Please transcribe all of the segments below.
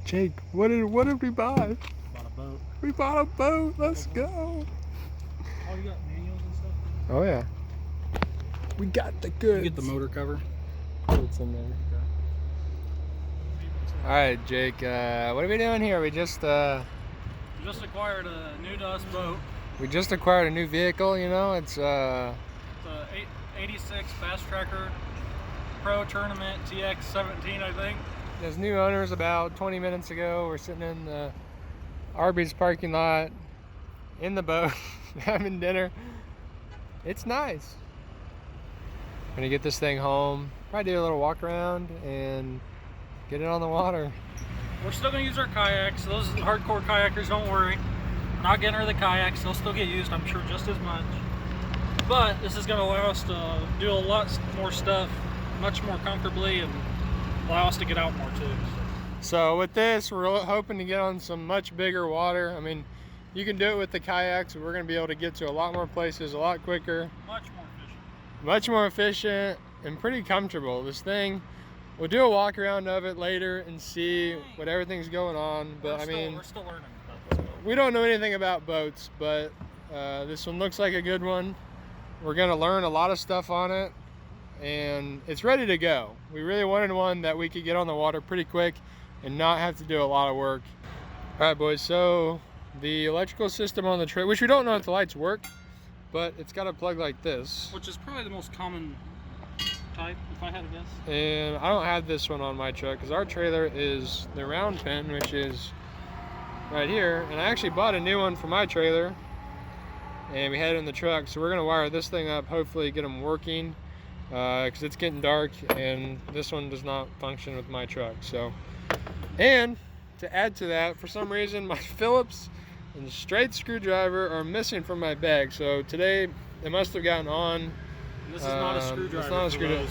Jake, what did we buy? Bought a boat. We bought a boat. Let's go. Oh, you got manuals and stuff? Oh yeah. We got the goods. You get the motor cover. It's in there. All right, Jake. What are we doing here? We just acquired a new to us boat. We just acquired a new vehicle. You know, it's It's a 86 BassTracker Pro Tournament TX17, I think. There's new owners about 20 minutes ago. We're sitting in the Arby's parking lot in the boat having dinner. It's nice. Gonna get this thing home, probably do a little walk around and get it on the water. We're still gonna use our kayaks. Those hardcore kayakers, don't worry. We're not getting rid of the kayaks. They'll still get used, I'm sure, just as much. But this is gonna allow us to do a lot more stuff much more comfortably and allow us to get out more too. So with this, we're hoping to get on some much bigger water. I mean, you can do it with the kayaks, but we're going to be able to get to a lot more places a lot quicker. Much more efficient. Much more efficient and pretty comfortable. This thing, we'll do a walk around of it later and see what everything's going on. But I mean, we're still learning about this. We don't know anything about boats, but this one looks like a good one. We're going to learn a lot of stuff on it. And it's ready to go. We really wanted one that we could get on the water pretty quick and not have to do a lot of work. All right, boys, so the electrical system on the trailer, which we don't know if the lights work, but it's got a plug like this. Which is probably the most common type, if I had to guess. And I don't have this one on my truck because our trailer is the round pin, which is right here. And I actually bought a new one for my trailer and we had it in the truck. So we're gonna wire this thing up, hopefully get them working. Because it's getting dark and this one does not function with my truck. So, and to add to that, for some reason my Phillips and straight screwdriver are missing from my bag. So today they must have gotten on. This is not a screwdriver. It's not a screwdriver.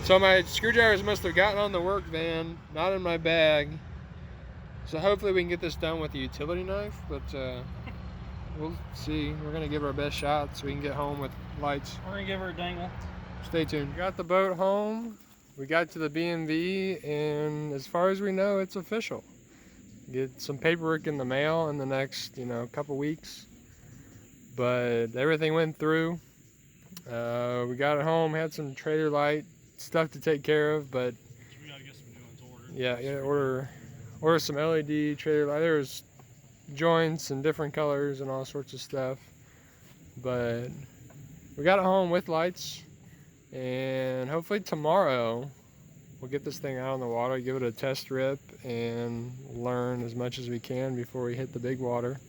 So my screwdrivers must have gotten on the work van, not in my bag. So hopefully we can get this done with a utility knife, but we'll see. We're gonna give it our best shot so we can get home with lights. We're gonna give her a dangle. Stay tuned. Got the boat home. We got to the B&B, and as far as we know, it's official. Get some paperwork in the mail in the next, couple weeks. But everything went through. We got it home. Had some trailer light stuff to take care of, but we gotta get some joints ordered. Yeah, order some LED trailer light. There's joints and different colors and all sorts of stuff. But we got it home with lights. And hopefully tomorrow we'll get this thing out on the water, give it a test rip, and learn as much as we can before we hit the big water.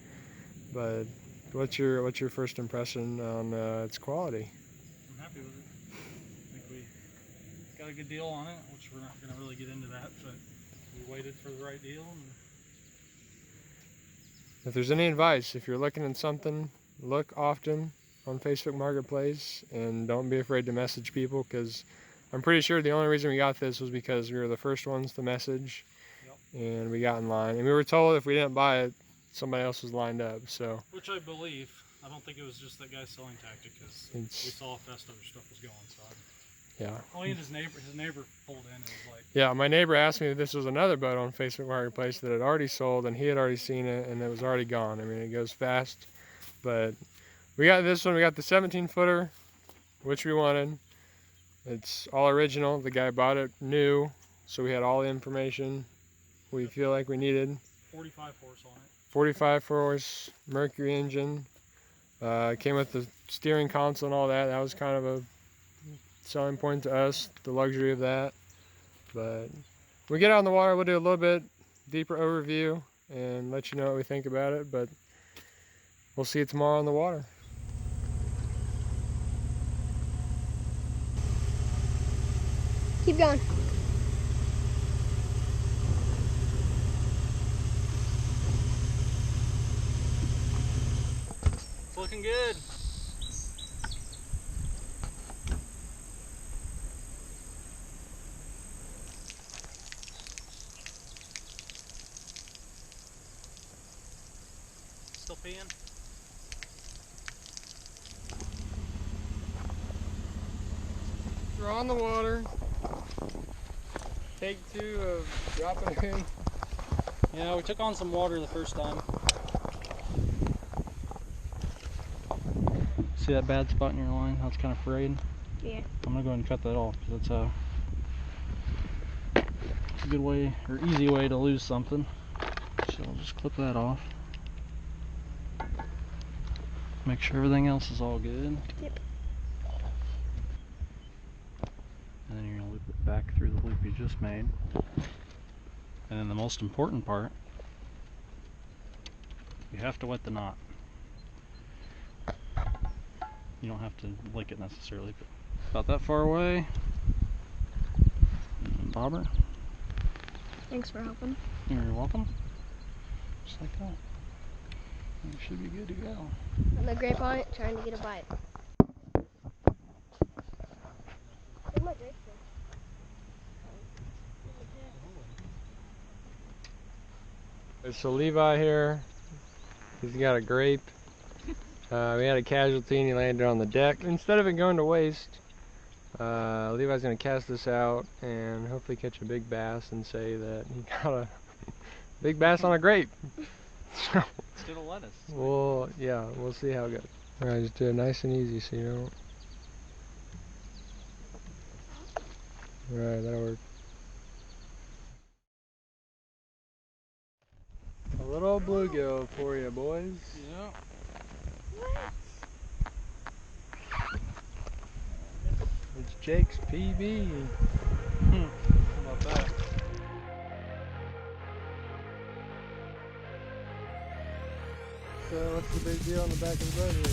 But what's your first impression on its quality? I'm happy with it. I think we got a good deal on it, which we're not going to really get into that, but we waited for the right deal. And if there's any advice, if you're looking at something, look often on Facebook Marketplace, and don't be afraid to message people, because I'm pretty sure the only reason we got this was because we were the first ones to message. Yep. And we got in line, and we were told if we didn't buy it, somebody else was lined up. So, which I believe. I don't think it was just that guy's selling tactic, because we saw how fast other stuff was going. So yeah. Only his neighbor pulled in and was like, yeah, my neighbor asked me if this was another boat on Facebook Marketplace that had already sold, and he had already seen it, and it was already gone. I mean, it goes fast, but we got this one. We got the 17-footer, which we wanted. It's all original. The guy bought it new, so we had all the information we feel like we needed. 45 horse on it. 45 horse Mercury engine. Came with the steering console and all that. That was kind of a selling point to us, the luxury of that. But when we get out on the water, we'll do a little bit deeper overview and let you know what we think about it. But we'll see you tomorrow on the water. Keep going. It's looking good. Still peeing? We're on the water. Take 2 of dropping in. Yeah, we took on some water the first time. See that bad spot in your line? That's kind of frayed. Yeah. I'm gonna go ahead and cut that off because it's a good way or easy way to lose something. So I'll just clip that off. Make sure everything else is all good. Yep. And then you're gonna loop it back through the loop you just made. And then the most important part, you have to wet the knot. You don't have to lick it necessarily, but about that far away. And bobber. Thanks for helping. You're welcome. Just like that. You should be good to go. On the grape on it, trying to get a bite. Where'd my grapes go? So Levi here, he's got a grape. We had a casualty and he landed on the deck. Instead of it going to waste, Levi's going to cast this out and hopefully catch a big bass and say that he got a big bass on a grape. So, Instead of lettuce. well, yeah, we'll see how it goes. Alright, just do it nice and easy so you don't. Alright, that'll work. A little bluegill for you, boys. Yeah. It's Jake's PB. How about that? So what's the big deal on the back of the boat here?